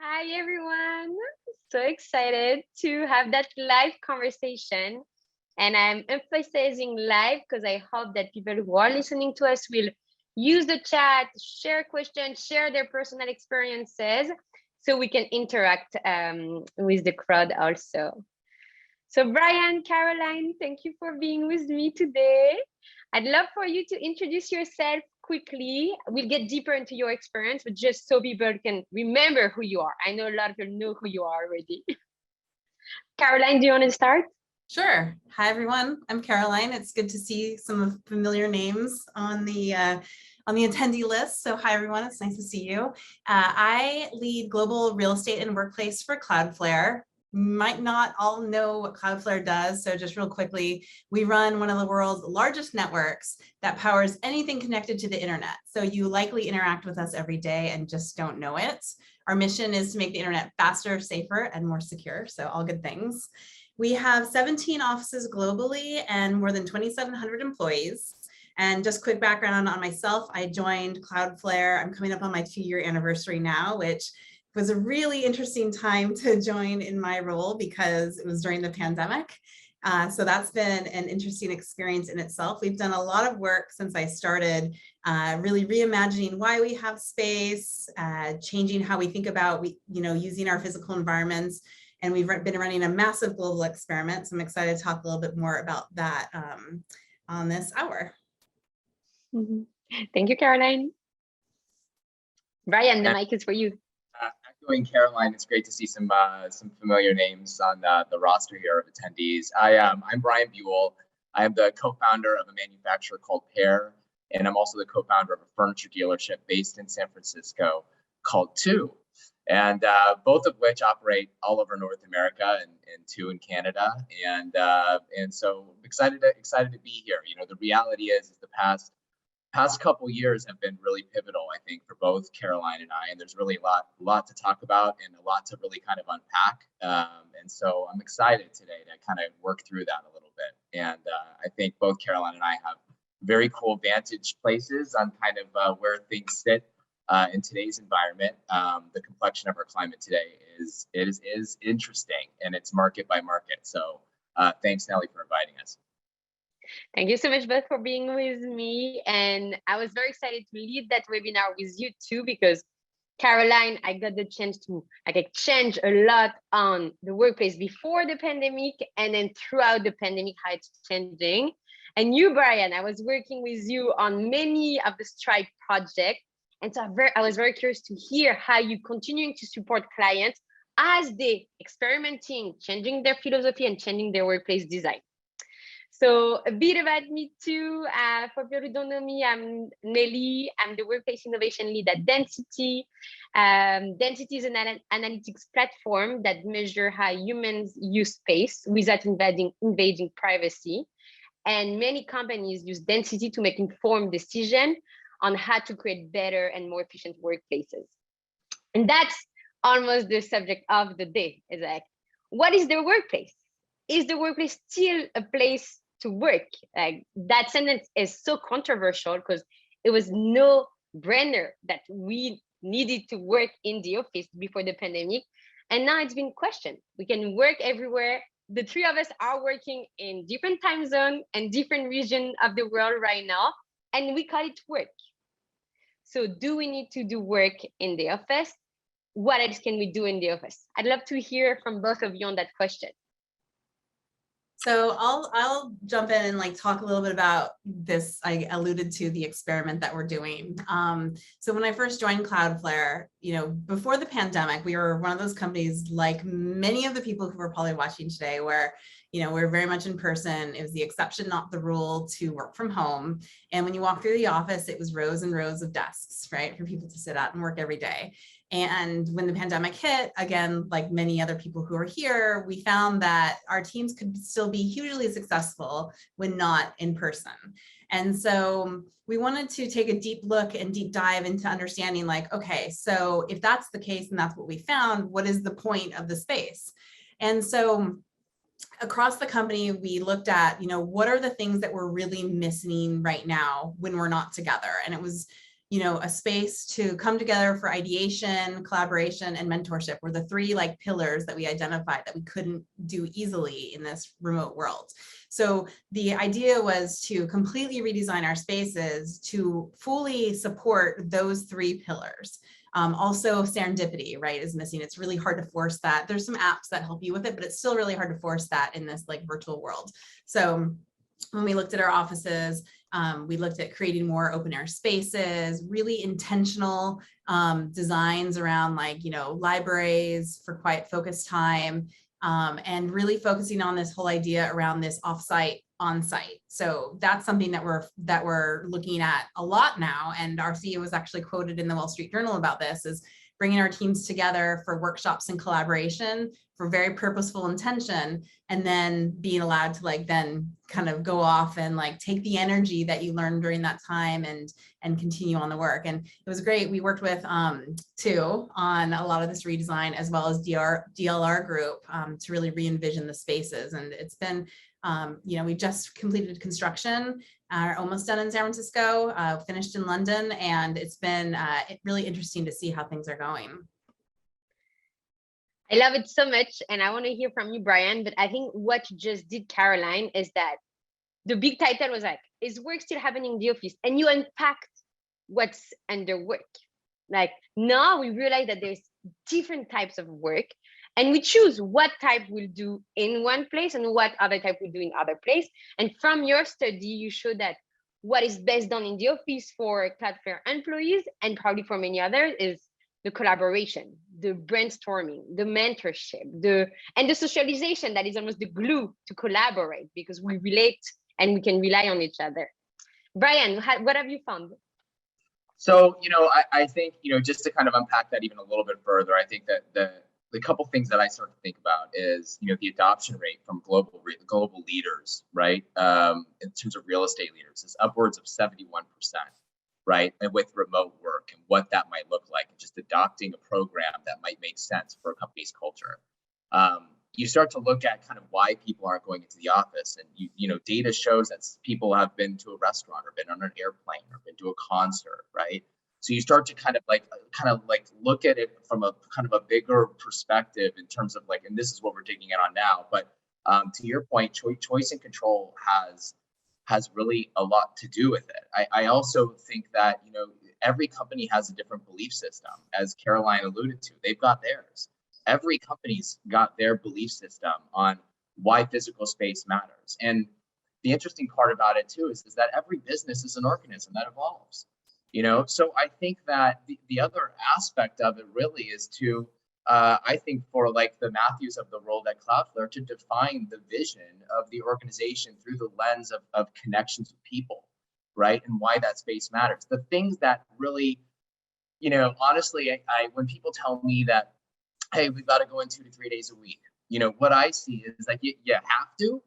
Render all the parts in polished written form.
Hi, everyone. So excited to have that live conversation. And I'm emphasizing live because I hope that people who are listening to us will use the chat, share questions, share their personal experiences so we can interact with the crowd also. So, Brian, Caroline, thank you for being with me today. I'd love for you to introduce yourself quickly. We'll get deeper into your experience, but just so people can remember who you are. I know a lot of people know who you are already. Caroline, do you want to start? Sure. Hi, everyone. I'm Caroline. It's good to see some familiar names on the attendee list. So hi, everyone. It's nice to see you. I lead global real estate and workplace for Cloudflare. Might not all know what Cloudflare does. So just real quickly, we run one of the world's largest networks that powers anything connected to the internet. So you likely interact with us every day and just don't know it. Our mission is to make the internet faster, safer, and more secure. So all good things. We have 17 offices globally and more than 2,700 employees. And just quick background on myself, I joined Cloudflare. I'm coming up on my 2-year anniversary now, which was a really interesting time to join in my role because it was during the pandemic. So that's been an interesting experience in itself. We've done a lot of work since I started, really reimagining why we have space, changing how we think about using our physical environments. And we've been running a massive global experiment. So I'm excited to talk a little bit more about that on this hour. Thank you, Caroline. Brian, the mic is for you. Echoing Caroline, it's great to see some familiar names on the roster here of attendees. I'm Brian Buell. I am the co-founder of a manufacturer called Pear, and I'm also the co-founder of a furniture dealership based in San Francisco called Two. And both of which operate all over North America and two in Canada, and so excited to be here. You know, the reality is the past couple years have been really pivotal, I think, for both Caroline and I, and there's really a lot to talk about and a lot to really kind of unpack. And so I'm excited today to kind of work through that a little bit. And I think both Caroline and I have very cool vantage places on kind of where things sit in today's environment. The complexion of our climate today is interesting, and it's market by market. So thanks, Nelly, for inviting us. Thank you so much both for being with me. And I was very excited to lead that webinar with you too, because Caroline, I got the chance to exchange a lot on the workplace before the pandemic and then throughout the pandemic, how it's changing. And you, Brian, I was working with you on many of the Stripe projects. And so I was very curious to hear how you continuing to support clients as they experimenting, changing their philosophy and changing their workplace design. So a bit about me too. For people who don't know me, I'm Nelly. I'm the workplace innovation lead at Density. Density is an analytics platform that measures how humans use space without invading privacy. And many companies use Density to make informed decisions on how to create better and more efficient workplaces. And that's almost the subject of the day. Is like, what is the workplace? Is the workplace still a place to work? Like, that sentence is so controversial because it was no brainer that we needed to work in the office before the pandemic. And now it's been questioned. We can work everywhere. The three of us are working in different time zones and different regions of the world right now, and we call it work. So do we need to do work in the office? What else can we do in the office? I'd love to hear from both of you on that question. So I'll jump in and talk a little bit about this. I alluded to the experiment that we're doing. So when I first joined Cloudflare, before the pandemic, we were one of those companies, like many of the people who are probably watching today, where we're very much in person. It was the exception, not the rule, to work from home. And when you walk through the office, it was rows and rows of desks, right, for people to sit at and work every day. And when the pandemic hit, again, like many other people who are here, we found that our teams could still be hugely successful when not in person. And so we wanted to take a deep look and deep dive into understanding, okay, so if that's the case and that's what we found, what is the point of the space? And so across the company, we looked at, what are the things that we're really missing right now when we're not together? And it was, a space to come together for ideation, collaboration, and mentorship were the three like pillars that we identified that we couldn't do easily in this remote world. So the idea was to completely redesign our spaces to fully support those three pillars. Also serendipity, right, is missing. It's really hard to force that. There's some apps that help you with it, but it's still really hard to force that in this like virtual world. So when we looked at our offices, we looked at creating more open air spaces, really intentional designs around like, libraries for quiet focus time, and really focusing on this whole idea around this offsite, on-site. So that's something that we're looking at a lot now. And our CEO was actually quoted in the Wall Street Journal about this, is bringing our teams together for workshops and collaboration for very purposeful intention, and then being allowed to like then kind of go off and like take the energy that you learned during that time and continue on the work. And it was great. We worked with too on a lot of this redesign, as well as DLR group to really re-envision the spaces. And it's been we just completed construction, are almost done in San Francisco, finished in London, and it's been really interesting to see how things are going. I love it so much, and I want to hear from you, Brian, but I think what you just did, Caroline, is that the big title was like, is work still happening in the office? And you unpacked what's under work. Like now we realize that there's different types of work, and we choose what type we'll do in one place and what other type we'll do in other place. And from your study, you showed that what is best done in the office for Cloudflare employees, and probably for many others, is the collaboration, the brainstorming, the mentorship, and the socialization that is almost the glue to collaborate, because we relate and we can rely on each other. Brian, what have you found? So, I think, just to kind of unpack that even a little bit further, I think that the couple things that I start to think about is, the adoption rate from global leaders, right? In terms of real estate leaders, is upwards of 71%, right? And with remote work and what that might look like, and just adopting a program that might make sense for a company's culture. You start to look at kind of why people aren't going into the office, and data shows that people have been to a restaurant or been on an airplane or been to a concert, right? So you start to kind of like look at it from a kind of a bigger perspective in terms of like, and this is what we're digging in on now. But to your point, choice and control has really a lot to do with it. I also think that every company has a different belief system, as Caroline alluded to. They've got theirs. Every company's got their belief system on why physical space matters. And the interesting part about it too is that every business is an organism that evolves. So I think that the other aspect of it really is to, I think for like the Matthews of the world at Cloudflare, to define the vision of the organization through the lens of connections with people, right? And why that space matters. The things that really, honestly, I when people tell me that, hey, we've got to go in 2 to 3 days a week, what I see is like, you have to,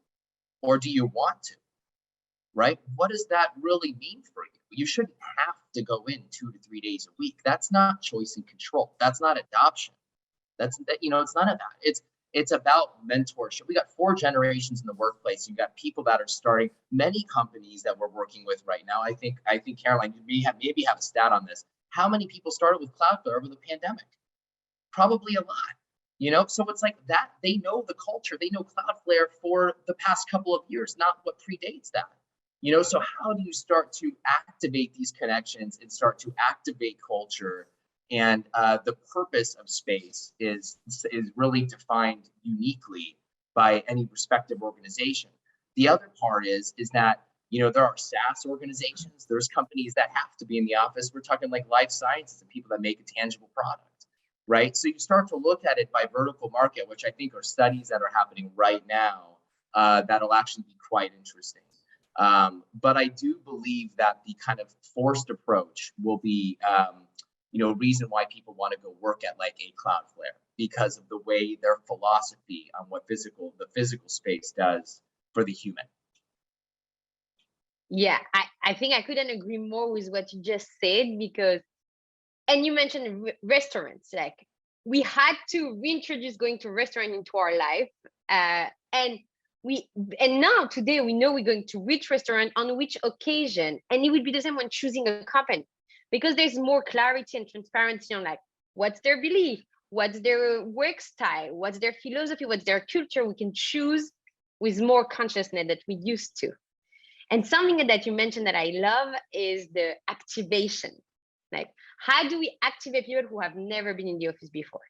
or do you want to? Right? What does that really mean for you? You shouldn't have to go in 2 to 3 days a week. That's not choice and control. That's not adoption. It's none of that. It's about mentorship. We got 4 generations in the workplace. You got people that are starting, many companies that we're working with right now. I think Caroline, you maybe have a stat on this. How many people started with Cloudflare over the pandemic? Probably a lot. So it's like that. They know the culture. They know Cloudflare for the past couple of years, not what predates that. So how do you start to activate these connections and start to activate culture? And the purpose of space is really defined uniquely by any respective organization. The other part is that, there are SaaS organizations, there's companies that have to be in the office. We're talking like life sciences and people that make a tangible product, right? So you start to look at it by vertical market, which I think are studies that are happening right now that'll actually be quite interesting. But I do believe that the kind of forced approach will be, reason why people want to go work at like a Cloudflare, because of the way their philosophy on what the physical space does for the human. Yeah, I think I couldn't agree more with what you just said, because, and you mentioned restaurants, like we had to reintroduce going to a restaurant into our life, and now today we know we're going to which restaurant on which occasion, and it would be the same when choosing a company. because there's more clarity and transparency on like what's their belief, what's their work style, what's their philosophy, what's their culture. We can choose with more consciousness that we used to. And something that you mentioned that I love is the activation. Like, how do we activate people who have never been in the office before?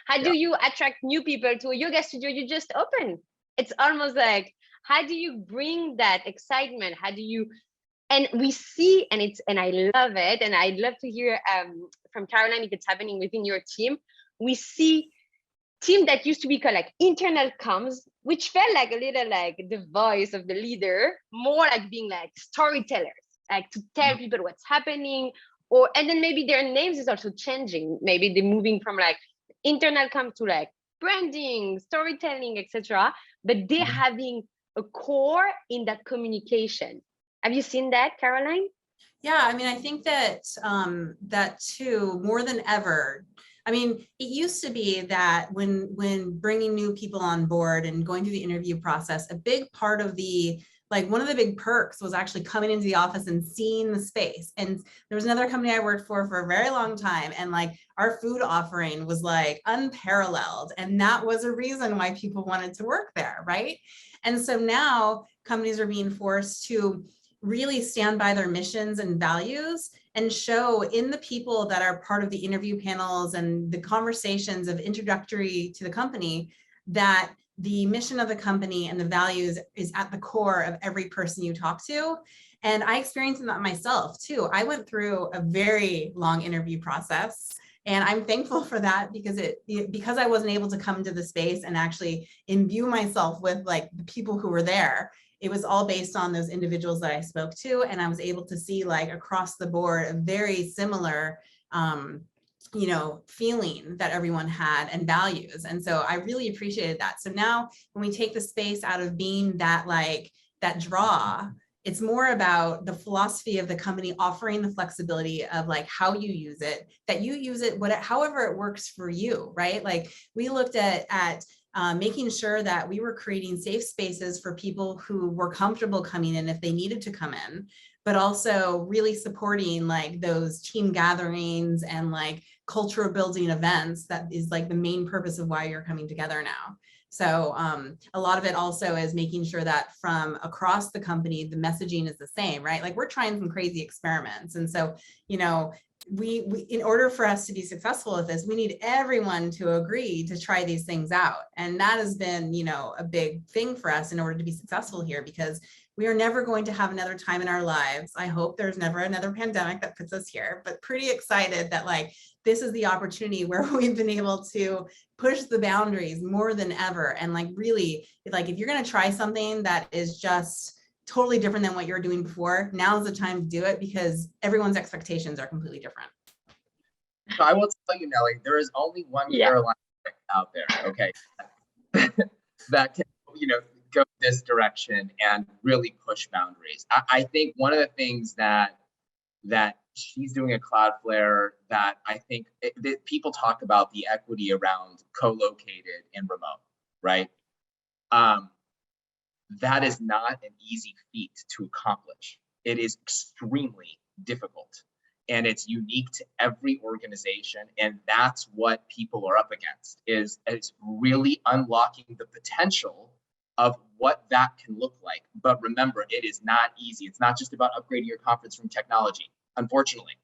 How do you attract new people to a yoga studio you just opened? It's almost like, how do you bring that excitement? How do you, and we see, and I love it. And I'd love to hear from Caroline if it's happening within your team. We see team that used to be called like internal comms, which felt like a little like the voice of the leader, more like being like storytellers, like to tell people what's happening. Or, and then maybe their names is also changing. Maybe they're moving from like internal comms to like branding, storytelling, etc. But they're having a core in that communication. Have you seen that, Caroline? Yeah, I mean, I think that that too, more than ever. I mean, it used to be that when bringing new people on board and going through the interview process, a big part of the, like one of the big perks was actually coming into the office and seeing the space. And there was another company I worked for a very long time, and like our food offering was like unparalleled. And that was a reason why people wanted to work there, right? And so now companies are being forced to really stand by their missions and values and show in the people that are part of the interview panels and the conversations of introductory to the company that the mission of the company and the values is at the core of every person you talk to. And I experienced that myself too. I went through a very long interview process, and I'm thankful for that because because I wasn't able to come to the space and actually imbue myself with like the people who were there. It was all based on those individuals that I spoke to, and I was able to see like across the board a very similar, you know, feeling that everyone had and values. And so I really appreciated that. So now when we take the space out of being that like that draw, it's more about the philosophy of the company offering the flexibility of like how you use it, that you use it however it works for you, right? Like we looked at making sure that we were creating safe spaces for people who were comfortable coming in if they needed to come in, but also really supporting like those team gatherings and like culture building events. That is like the main purpose of why you're coming together now. So a lot of it also is making sure that from across the company, the messaging is the same, right? Like we're trying some crazy experiments. And so, you know, we in order for us to be successful at this, we need everyone to agree to try these things out. And that has been, you know, a big thing for us in order to be successful here, because we are never going to have another time in our lives. I hope there's never another pandemic that puts us here, but pretty excited that like this is the opportunity where we've been able to push the boundaries more than ever. And like really, like if you're going to try something that is just totally different than what you're doing before, now's the time to do it, because everyone's expectations are completely different. So I will tell you, Nelly, there is only one Caroline out there, okay, that can, you know, go this direction and really push boundaries. I think one of the things that she's doing at Cloudflare that I think that people talk about the equity around co-located and remote, right? That is not an easy feat to accomplish. It is extremely difficult, and it's unique to every organization. And that's what people are up against, is it's really unlocking the potential of what that can look like. But remember, it is not easy. It's not just about upgrading your conference room technology, unfortunately,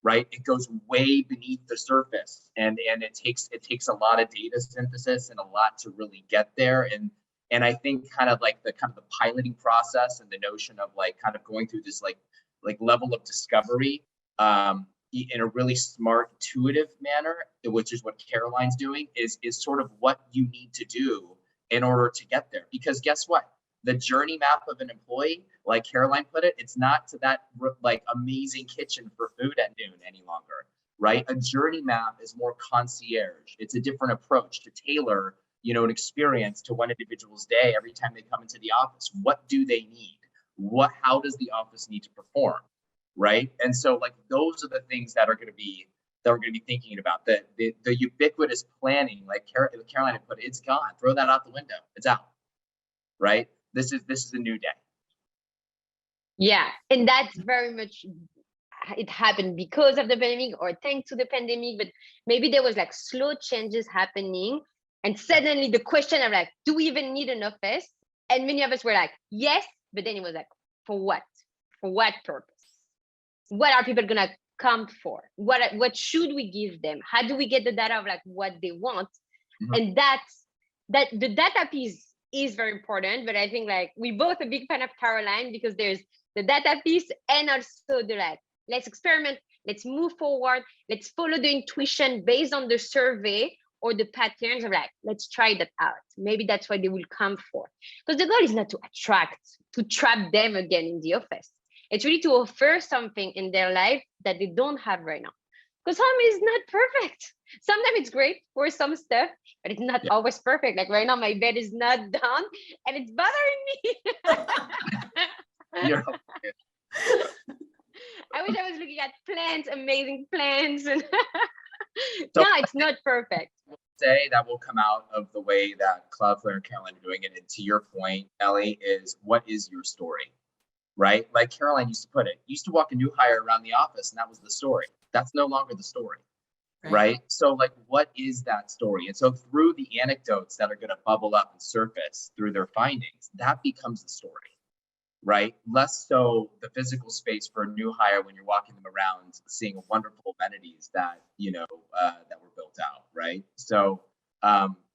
right? It goes way beneath the surface, and it takes a lot of data synthesis and a lot to really get there. And I think kind of the piloting process and the notion of like kind of going through this like level of discovery in a really smart, intuitive manner, which is what Caroline's doing, is sort of what you need to do in order to get there. Because guess what? The journey map of an employee, like Caroline put it, it's not to that like amazing kitchen for food at noon any longer, right? A journey map is more concierge. It's a different approach to tailor, you know, an experience to one individual's day every time they come into the office. What do they need? How does the office need to perform, right? And so like those are the things that we're going to be thinking about. The ubiquitous planning, like Caroline had put it, it's gone. Throw that out the window. It's out, right? This is a new day. Yeah, and that's very much it happened because of the pandemic or thanks to the pandemic, but maybe there was like slow changes happening. And suddenly the question of like, do we even need an office? And many of us were like, yes, but then it was like, for what? For what purpose? What are people gonna come for? What should we give them? How do we get the data of like what they want? And that the data piece is very important. But I think like we both a big fan of Caroline because there's the data piece and also the like, let's experiment, let's move forward, let's follow the intuition based on the survey or the patterns of like, let's try that out. Maybe that's what they will come for. Because the goal is not to trap them again in the office. It's really to offer something in their life that they don't have right now. Because home is not perfect. Sometimes it's great for some stuff, but it's not always perfect. Like right now, my bed is not done and it's bothering me. I wish I was looking at plants, amazing plants. And So no, it's not perfect. Say that will come out of the way that Cloudflare and Caroline are doing it. And to your point, Ellie, is what is your story, right? Like Caroline used to put it, you used to walk a new hire around the office and that was the story. That's no longer the story, right? So like, what is that story? And so through the anecdotes that are going to bubble up and surface through their findings, that becomes the story. Right? Less so the physical space for a new hire when you're walking them around, seeing wonderful amenities that, that were built out, right? So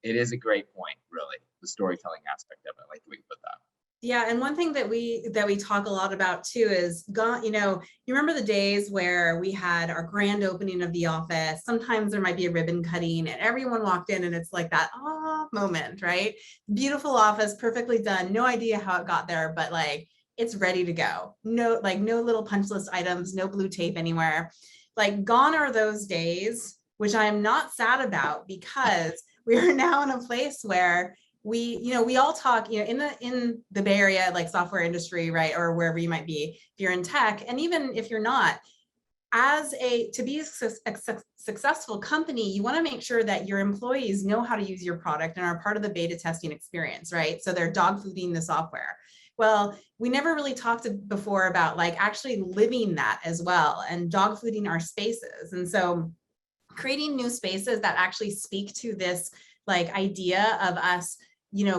it is a great point, really, the storytelling aspect of it. I like the way you put that. Yeah, and one thing that we talk a lot about too is, you remember the days where we had our grand opening of the office. Sometimes there might be a ribbon cutting and everyone walked in and it's like that moment, right? Beautiful office, perfectly done. No idea how it got there, but like it's ready to go. No little punch list items, no blue tape anywhere. Like gone are those days, which I'm not sad about because we are now in a place where we all talk, in the Bay Area, like software industry, right? Or wherever you might be, if you're in tech, and even if you're not, to be a successful company, you want to make sure that your employees know how to use your product and are part of the beta testing experience, right? So they're dog fooding the software. Well, we never really talked before about like actually living that as well and dog fooding our spaces. And so creating new spaces that actually speak to this like idea of us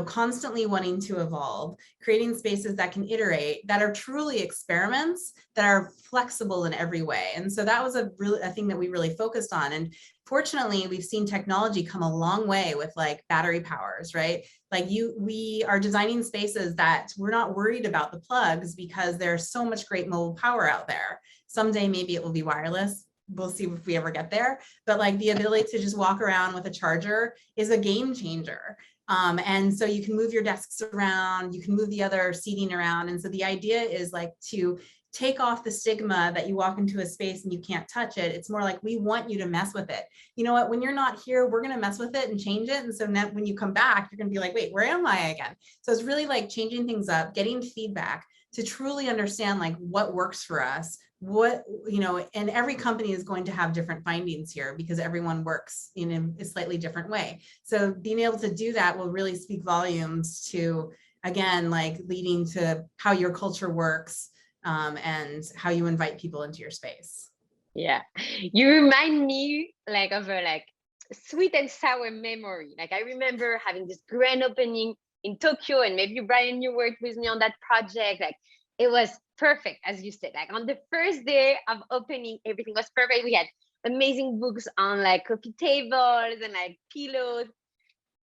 constantly wanting to evolve, creating spaces that can iterate, that are truly experiments, that are flexible in every way. And so that was a thing that we really focused on. And fortunately, we've seen technology come a long way with like battery powers, right? Like we are designing spaces that we're not worried about the plugs because there's so much great mobile power out there. Someday, maybe it will be wireless. We'll see if we ever get there. But like the ability to just walk around with a charger is a game changer. And so you can move your desks around, you can move the other seating around. And so the idea is like to take off the stigma that you walk into a space and you can't touch it. It's more like, we want you to mess with it. You know what, when you're not here, we're going to mess with it and change it. And so now when you come back, you're going to be like, wait, where am I again? So it's really like changing things up, getting feedback to truly understand like what works for us, and every company is going to have different findings here because everyone works in a slightly different way. So being able to do that will really speak volumes to, again, like leading to how your culture works and how you invite people into your space. Yeah, you remind me like of a like sweet and sour memory. Like I remember having this grand opening in Tokyo, and maybe Brian, you worked with me on that project. Like it was perfect, as you said. Like on the first day of opening, everything was perfect. We had amazing books on like coffee tables and like pillows.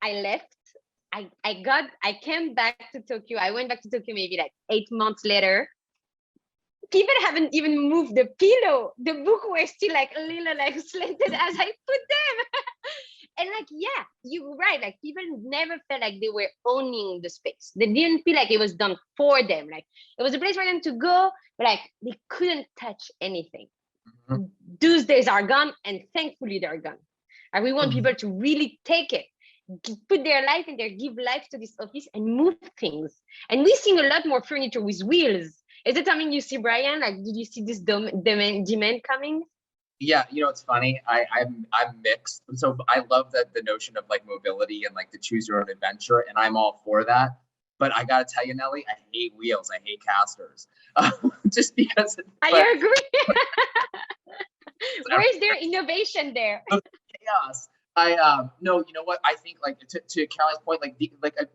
I left. I came back to Tokyo. I went back to Tokyo maybe like 8 months later. People haven't even moved the pillow. The book were still like a little like slanted as I put them. And like, yeah, you're right. Like people never felt like they were owning the space. They didn't feel like it was done for them. Like it was a place for them to go, but like they couldn't touch anything. Mm-hmm. Those days are gone, and thankfully they're gone. And we want people to really take it, put their life in there, give life to this office and move things. And we're seeing a lot more furniture with wheels. Is it something you see, Brian? Like, did you see this demand coming? Yeah, it's funny. I'm mixed. So I love the notion of like mobility and like the choose your own adventure, and I'm all for that. But I gotta tell you, Nelly, I hate wheels. I hate casters. Just because. I agree. Where is their innovation there? Chaos. No, you know what? I think like to Caroline's point, like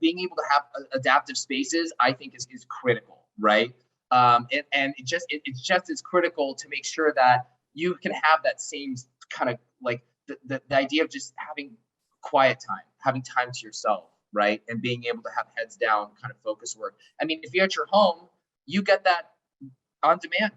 being able to have adaptive spaces, I think is critical, right? And it's just as critical to make sure that you can have that same kind of like the idea of just having quiet time, having time to yourself, right? And being able to have heads down kind of focus work. I mean, if you're at your home, you get that on demand,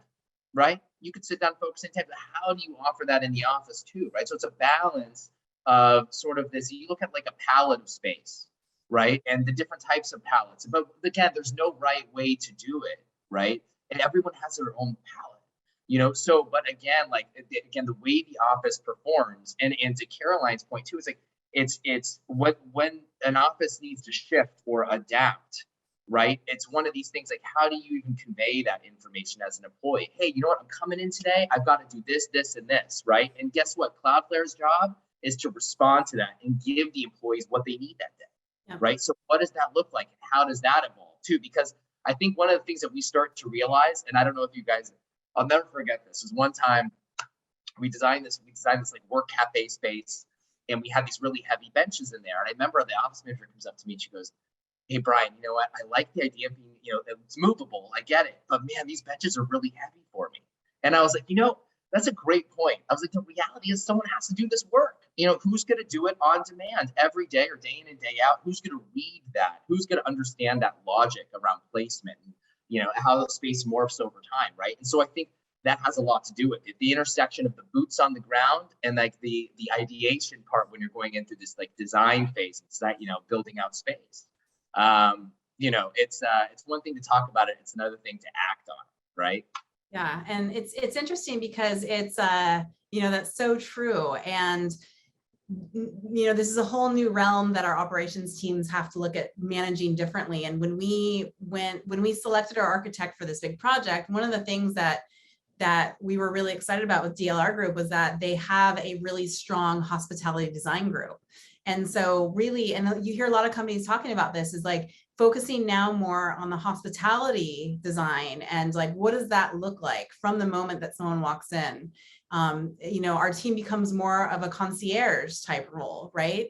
right? You could sit down and focus anytime, but how do you offer that in the office too, right? So it's a balance of sort of this, you look at like a palette of space, right? And the different types of palettes. But again, there's no right way to do it, right? And everyone has their own palette, you know? So, but again, like, again, the way the office performs, and to Caroline's point too, it's like, it's what when an office needs to shift or adapt, right? It's one of these things like, how do you even convey that information as an employee? Hey, you know what? I'm coming in today. I've got to do this, this, and this, right? And guess what? Cloudflare's job is to respond to that and give the employees what they need that day, right? So what does that look like? And how does that evolve too? Because I think one of the things that we start to realize, and I don't know if you guys, I'll never forget this, is one time we designed this like work cafe space, and we had these really heavy benches in there. And I remember the office manager comes up to me and she goes, hey, Brian, you know what? I like the idea of being, you know, it's movable. I get it. But man, these benches are really heavy for me. And I was like, you know, that's a great point. I was like, the reality is someone has to do this work. You know, who's going to do it on demand every day or day in and day out? Who's going to read that? Who's going to understand that logic around placement and, you know, how the space morphs over time, right? And so I think that has a lot to do with it. The intersection of the boots on the ground and like the ideation part when you're going into this like design phase, it's that, you know, building out space. You know, it's one thing to talk about it. It's another thing to act on, right? Yeah, and it's interesting because it's you know, that's so true. And you know, this is a whole new realm that our operations teams have to look at managing differently. And when we selected our architect for this big project, one of the things that we were really excited about with DLR Group was that they have a really strong hospitality design group. And so really, and you hear a lot of companies talking about this, is like focusing now more on the hospitality design and like, what does that look like from the moment that someone walks in? You know, our team becomes more of a concierge type role, right?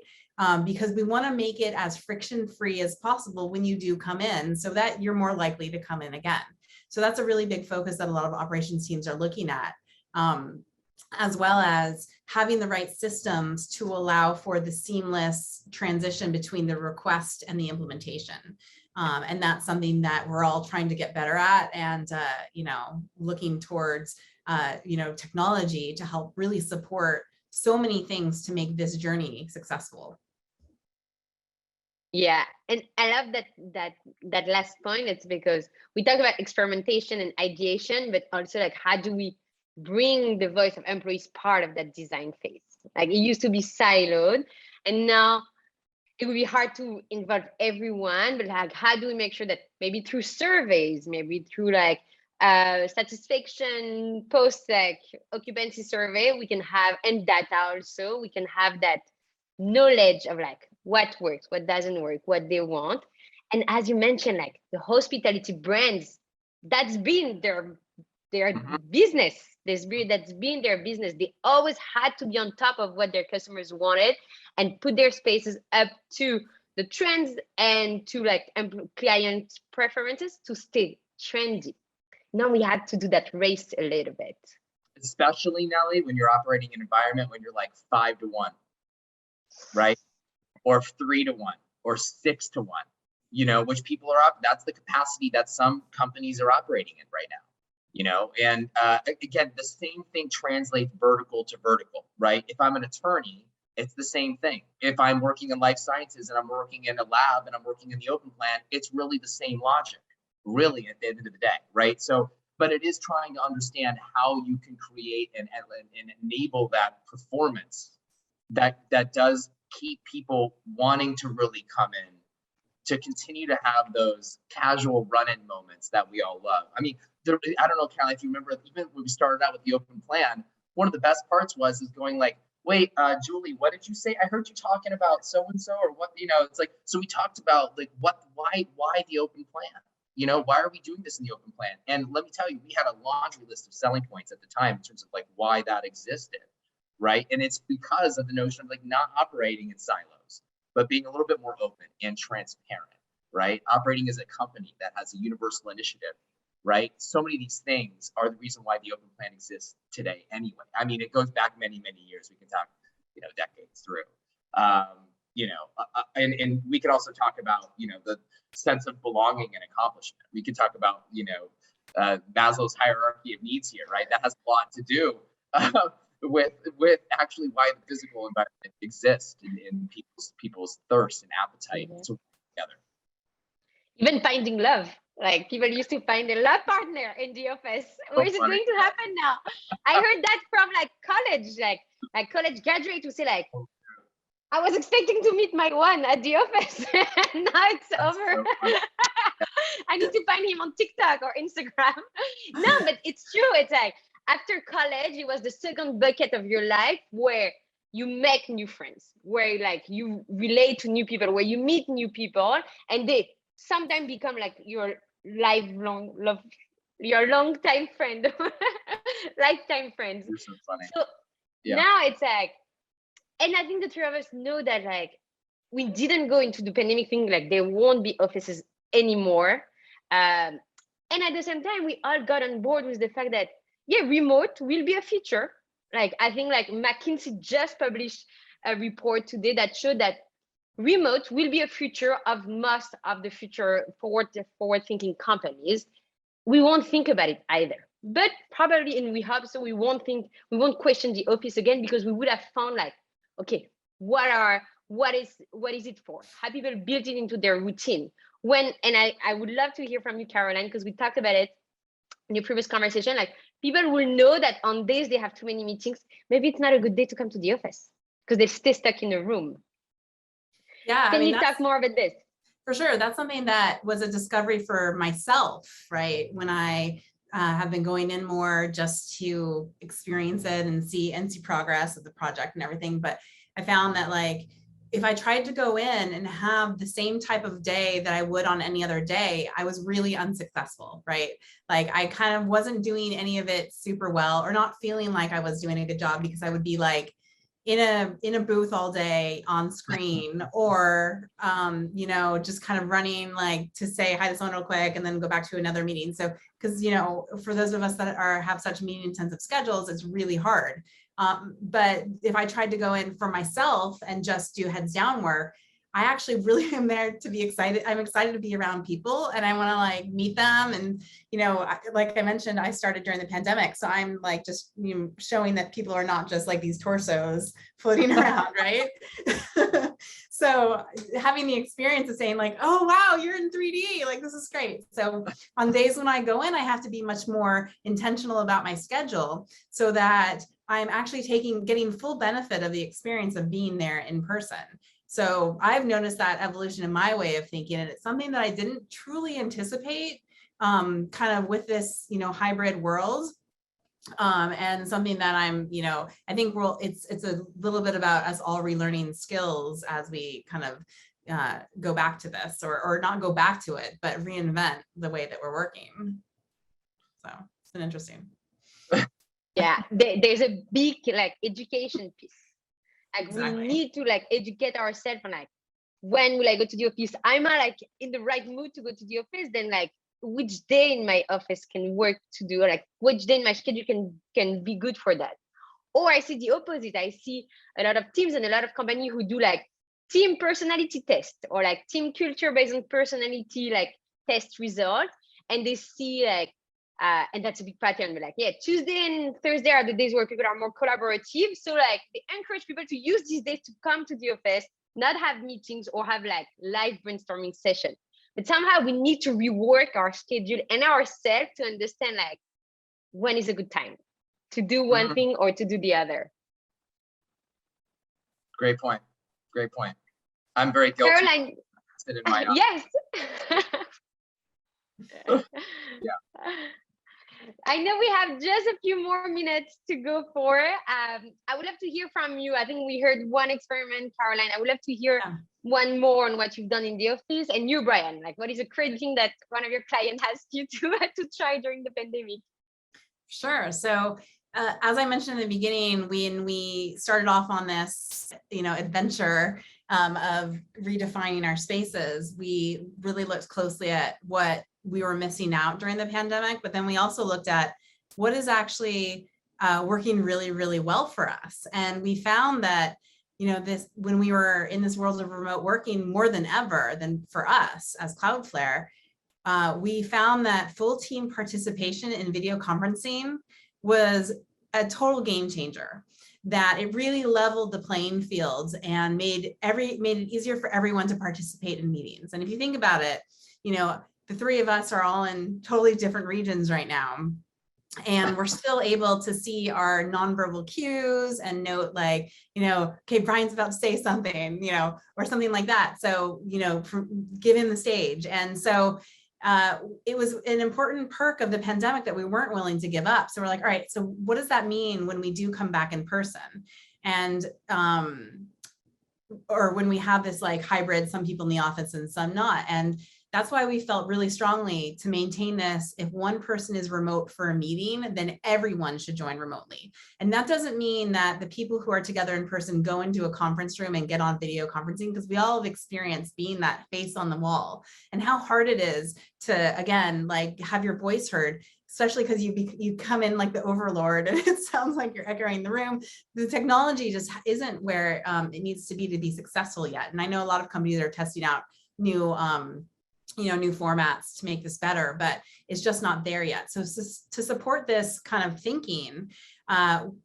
Because we want to make it as friction-free as possible when you do come in, so that you're more likely to come in again. So that's a really big focus that a lot of operations teams are looking at, as well as having the right systems to allow for the seamless transition between the request and the implementation. And that's something that we're all trying to get better at, and you know, looking towards you know, technology to help really support so many things to make this journey successful. Yeah, and I love that last point. It's because we talk about experimentation and ideation, but also like, how do we bring the voice of employees part of that design phase? Like, it used to be siloed, and now it would be hard to involve everyone. But like, how do we make sure that maybe through surveys, maybe through like satisfaction post, like occupancy survey, we can have, and data also, we can have that knowledge of like what works, what doesn't work, what they want. And as you mentioned, like the hospitality brands, that's been their business. That's been their business. They always had to be on top of what their customers wanted and put their spaces up to the trends and to like client preferences to stay trendy. Now we had to do that race a little bit. Especially, Nelly, when you're operating an environment when you're like 5 to 1, right? Or 3 to 1 or 6 to 1, you know, which people are up. That's the capacity that some companies are operating in right now, you know. And again, the same thing translates vertical to vertical, right? If I'm an attorney, it's the same thing. If I'm working in life sciences and I'm working in a lab and I'm working in the open plan, it's really the same logic, really, at the end of the day, right? So, but it is trying to understand how you can create and enable that performance that does keep people wanting to really come in, to continue to have those casual run-in moments that we all love. I mean, I don't know, Caroline, if you remember, even when we started out with the open plan, one of the best parts was going like, wait, Julie, what did you say? I heard you talking about so-and-so or what, it's like, so we talked about like why the open plan? Why are we doing this in the open plan? And let me tell you, we had a laundry list of selling points at the time in terms of like why that existed, right? And it's because of the notion of like not operating in silos, but being a little bit more open and transparent, right? Operating as a company that has a universal initiative, right? So many of these things are the reason why the open plan exists today anyway. I mean, it goes back many, many years. We can talk, decades through. And we could also talk about, the sense of belonging and accomplishment. We could talk about, Maslow's hierarchy of needs here, right? That has a lot to do with actually why the physical environment exists in people's thirst and appetite to work together. Even finding love. Like people used to find a love partner in the office. Where is it going to happen now? I heard that from like college, like college graduate who say like, I was expecting to meet my one at the office. Now it's over. So I need to find him on TikTok or Instagram. No, but it's true. It's like after college, it was the second bucket of your life where you make new friends, where like you relate to new people, where you meet new people, and they sometimes become like your lifelong love, your long-time friend, lifetime friends. You're so funny. So now it's like, and I think the three of us know that like we didn't go into the pandemic thing like there won't be offices anymore, and at the same time we all got on board with the fact that remote will be a feature. Like I think like McKinsey just published a report today that showed that remote will be a feature of most of the future forward thinking companies. We won't think about it either, but probably, and we hope so, we won't question the office again, because we would have found like, okay, what is it for? How people build it into their routine. I would love to hear from you, Caroline, because we talked about it in your previous conversation. Like people will know that on days they have too many meetings, maybe it's not a good day to come to the office because they stay stuck in a room. Yeah. Can you talk more about this? For sure. That's something that was a discovery for myself, right? When I have been going in more just to experience it and see progress of the project and everything. But I found that like, if I tried to go in and have the same type of day that I would on any other day, I was really unsuccessful, right? Like I kind of wasn't doing any of it super well, or not feeling like I was doing a good job, because I would be like in a booth all day on screen, or just kind of running like to say hi to someone real quick and then go back to another meeting. So because for those of us that have such meeting intensive schedules, it's really hard. But if I tried to go in for myself and just do heads down work, I actually really am there to be excited. I'm excited to be around people, and I want to like meet them. And, like I mentioned, I started during the pandemic. So I'm like just showing that people are not just like these torsos floating around, right? So having the experience of saying like, oh, wow, you're in 3D, like, this is great. So on days when I go in, I have to be much more intentional about my schedule so that I'm actually getting full benefit of the experience of being there in person. So I've noticed that evolution in my way of thinking, and it's something that I didn't truly anticipate kind of with this, hybrid world. And something that I'm, I think it's a little bit about us all relearning skills as we kind of go back to this, or not go back to it, but reinvent the way that we're working. So it's been interesting. Yeah, there's a big like education piece. Like Exactly. We need to like educate ourselves on like, when will I go to the office? I'm like in the right mood to go to the office, then like which day in my office can work to do, like which day in my schedule can be good for that. Or I see the opposite. I see a lot of teams and a lot of companies who do like team personality test, or like team culture based on personality like test results, and they see like and that's a big pattern. But like, Tuesday and Thursday are the days where people are more collaborative. So like they encourage people to use these days to come to the office, not have meetings or have like live brainstorming session. But somehow we need to rework our schedule and ourselves to understand like when is a good time to do one thing or to do the other. Great point. Great point. I'm very guilty. Caroline, in my yes. Yeah. I know we have just a few more minutes to go for. I would love to hear from you. I think we heard one experiment, Caroline. I would love to hear one more on what you've done in the office. And you, Brian, like what is a crazy thing that one of your clients asked you to try during the pandemic? Sure. So as I mentioned in the beginning, when we started off on this, adventure of redefining our spaces, we really looked closely at what we were missing out during the pandemic, but then we also looked at what is actually working really, really well for us. And we found that, when we were in this world of remote working more than ever than for us as Cloudflare, we found that full team participation in video conferencing was a total game changer, that it really leveled the playing fields and made it easier for everyone to participate in meetings. And if you think about it, the three of us are all in totally different regions right now. And we're still able to see our nonverbal cues and note like, okay, Brian's about to say something, or something like that. So, give him the stage. And so it was an important perk of the pandemic that we weren't willing to give up. So we're like, all right, so what does that mean when we do come back in person? And, or when we have this like hybrid, some people in the office and some not. And that's why we felt really strongly to maintain this. If one person is remote for a meeting, then everyone should join remotely. And that doesn't mean that the people who are together in person go into a conference room and get on video conferencing, because we all have experienced being that face on the wall and how hard it is to, again, like have your voice heard, especially because you come in like the overlord and it sounds like you're echoing the room. The technology just isn't where it needs to be successful yet. And I know a lot of companies are testing out new formats to make this better, but it's just not there yet. So to support this kind of thinking,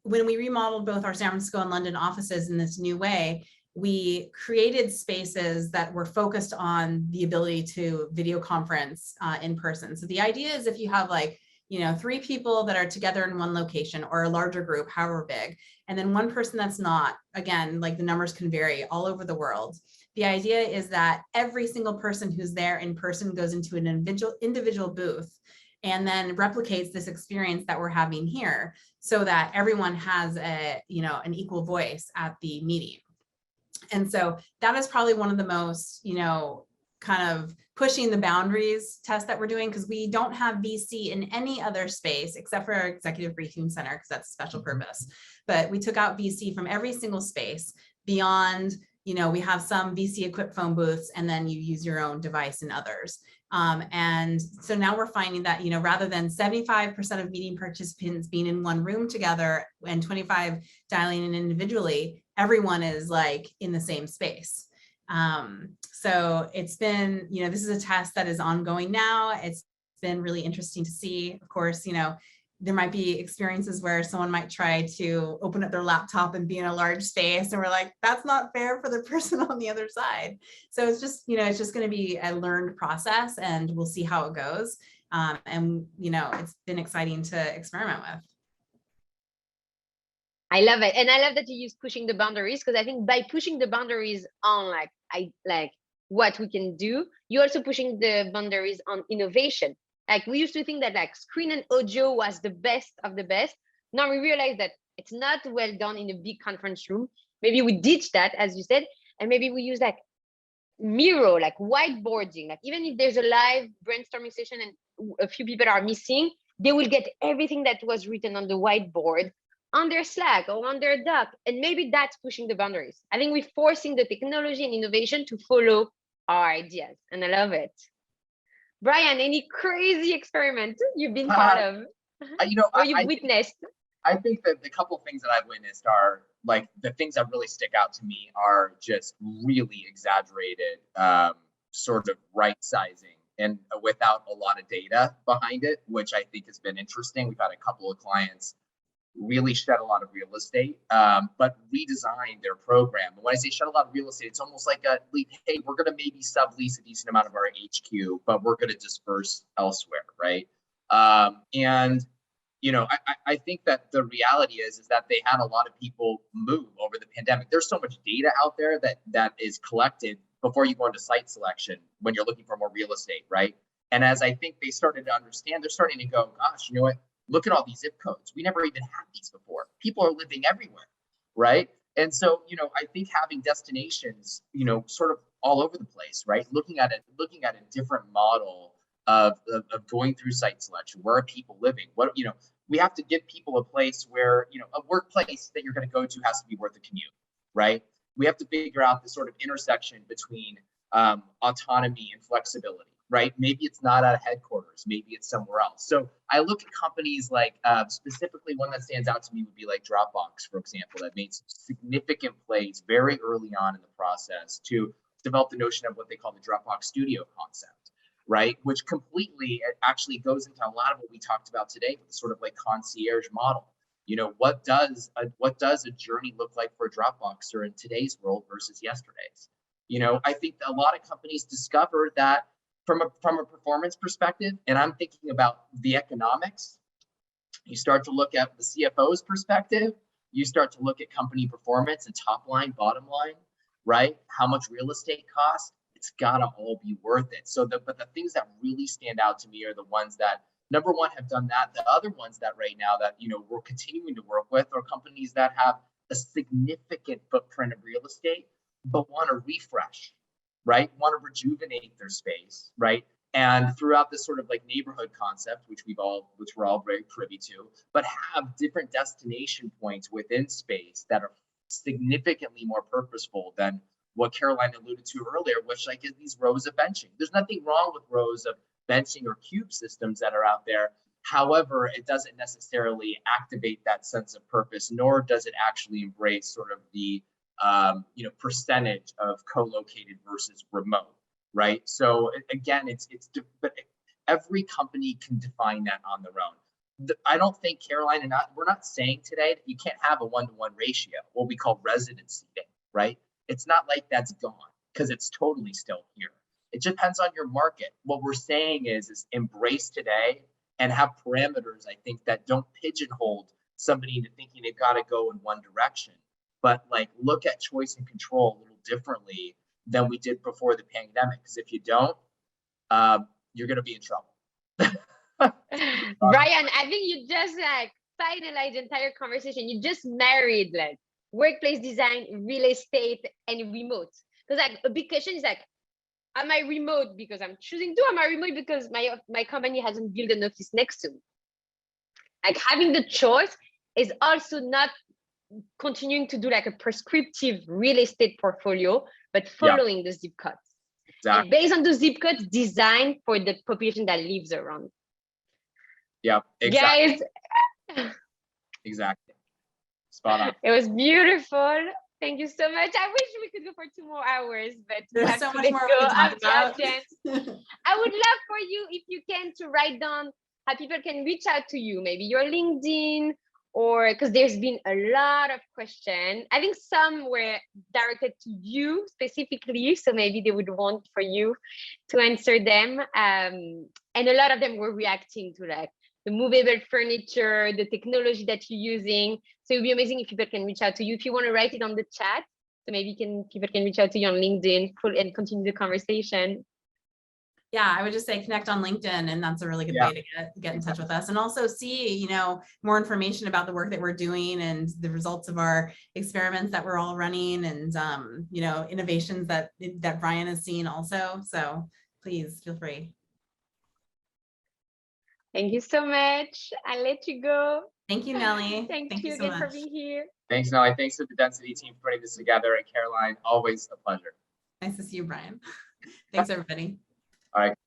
when we remodeled both our San Francisco and London offices in this new way, we created spaces that were focused on the ability to video conference in person. So the idea is if you have like, 3 people that are together in one location or a larger group, however big, and then one person that's not, again, like the numbers can vary all over the world. The idea is that every single person who's there in person goes into an individual booth and then replicates this experience that we're having here so that everyone has an equal voice at the meeting. And so that is probably one of the most, kind of pushing the boundaries test that we're doing, because we don't have VC in any other space except for our executive briefing center, because that's a special purpose. But we took out VC from every single space beyond, we have some VC equipped phone booths, and then you use your own device in others. And so now we're finding that, rather than 75% of meeting participants being in one room together and 25 dialing in individually, everyone is like in the same space. So it's been, this is a test that is ongoing now. It's been really interesting to see. Of course, there might be experiences where someone might try to open up their laptop and be in a large space, and we're like, that's not fair for the person on the other side. So it's just, it's just going to be a learned process, and we'll see how it goes. And, it's been exciting to experiment with. I love it. And I love that you use pushing the boundaries, because I think by pushing the boundaries on what we can do, you're also pushing the boundaries on innovation. Like we used to think that like screen and audio was the best of the best. Now we realize that it's not well done in a big conference room. Maybe we ditch that, as you said, and maybe we use like Miro, like whiteboarding. Like even if there's a live brainstorming session and a few people are missing, they will get everything that was written on the whiteboard on their Slack or on their doc. And maybe that's pushing the boundaries. I think we're forcing the technology and innovation to follow our ideas. And I love it. Brian, any crazy experiment you've been part of? Or you've witnessed? I think that the couple of things that I've witnessed are like the things that really stick out to me are just really exaggerated sort of right sizing and without a lot of data behind it, which I think has been interesting. We've had a couple of clients really shed a lot of real estate, but redesigned their program. And when I say shed a lot of real estate, it's almost like hey, we're going to maybe sublease a decent amount of our HQ, but we're going to disperse elsewhere, right? And I think that the reality is that they had a lot of people move over the pandemic. There's so much data out there that is collected before you go into site selection when you're looking for more real estate, right? And as I think they started to understand, they're starting to go, gosh, you know what? look at all these zip codes. We never even had these before. People are living everywhere, right? And so, I think having destinations, sort of all over the place, right? Looking at a different model of going through site selection. Where are people living? We have to give people a place where, a workplace that you're going to go to has to be worth the commute, right? We have to figure out the sort of intersection between autonomy and flexibility, right? Maybe it's not at a headquarters, maybe it's somewhere else. So I look at companies like, specifically one that stands out to me would be like Dropbox, for example, that made some significant plays very early on in the process to develop the notion of what they call the Dropbox Studio concept, right? Which completely actually goes into a lot of what we talked about today with the sort of like concierge model. What does a journey look like for a Dropboxer in today's world versus yesterday's? I think a lot of companies discovered that from a performance perspective, and I'm thinking about the economics, you start to look at the CFO's perspective, you start to look at company performance and top line, bottom line, right? How much real estate costs? It's gotta all be worth it. But the things that really stand out to me are the ones that, number one, have done that. The other ones that right now that, we're continuing to work with are companies that have a significant footprint of real estate, but want to refresh, right? Want to rejuvenate their space, right? And throughout this sort of like neighborhood concept, which we're all very privy to, but have different destination points within space that are significantly more purposeful than what Caroline alluded to earlier, which like is these rows of benching. There's nothing wrong with rows of benching or cube systems that are out there. However, it doesn't necessarily activate that sense of purpose, nor does it actually embrace sort of the percentage of co-located versus remote, right? So again, but every company can define that on their own. I don't think Caroline we're not saying today that you can't have a 1-to-1 ratio, what we call resident seating, right? It's not like that's gone, because it's totally still here. It depends on your market. What we're saying is embrace today and have parameters, I think, that don't pigeonhole somebody into thinking they've got to go in one direction, but like look at choice and control a little differently than we did before the pandemic. Because if you don't, you're going to be in trouble. Brian, I think you just like finalized the entire conversation. You just married like workplace design, real estate, and remote. Because like a big question is like, am I remote because I'm choosing to? Am I remote because my company hasn't built an office next to me? Like having the choice is also not continuing to do like a prescriptive real estate portfolio, but following the zip codes. Exactly. And based on the zip codes, design for the population that lives around. Yeah, exactly. Guys. Exactly. Spot on. It was beautiful. Thank you so much. I wish we could go for 2 more hours, but there's so much more we can talk about. I would love for you, if you can, to write down how people can reach out to you, maybe your LinkedIn, or because there's been a lot of questions. I think some were directed to you specifically, so maybe they would want for you to answer them. And a lot of them were reacting to like the movable furniture, the technology that you're using. So it would be amazing if people can reach out to you. If you want to write it on the chat, so maybe people can reach out to you on LinkedIn and continue the conversation. Yeah, I would just say connect on LinkedIn, and that's a really good way to get in touch with us, and also see, more information about the work that we're doing and the results of our experiments that we're all running, and innovations that Brian has seen also. So please feel free. Thank you so much. I'll let you go. Thank you, Nelly. Thank you again for being here. Thanks, Nelly. Thanks to the Density team for putting this together. And Caroline, always a pleasure. Nice to see you, Brian. Thanks, everybody. All right.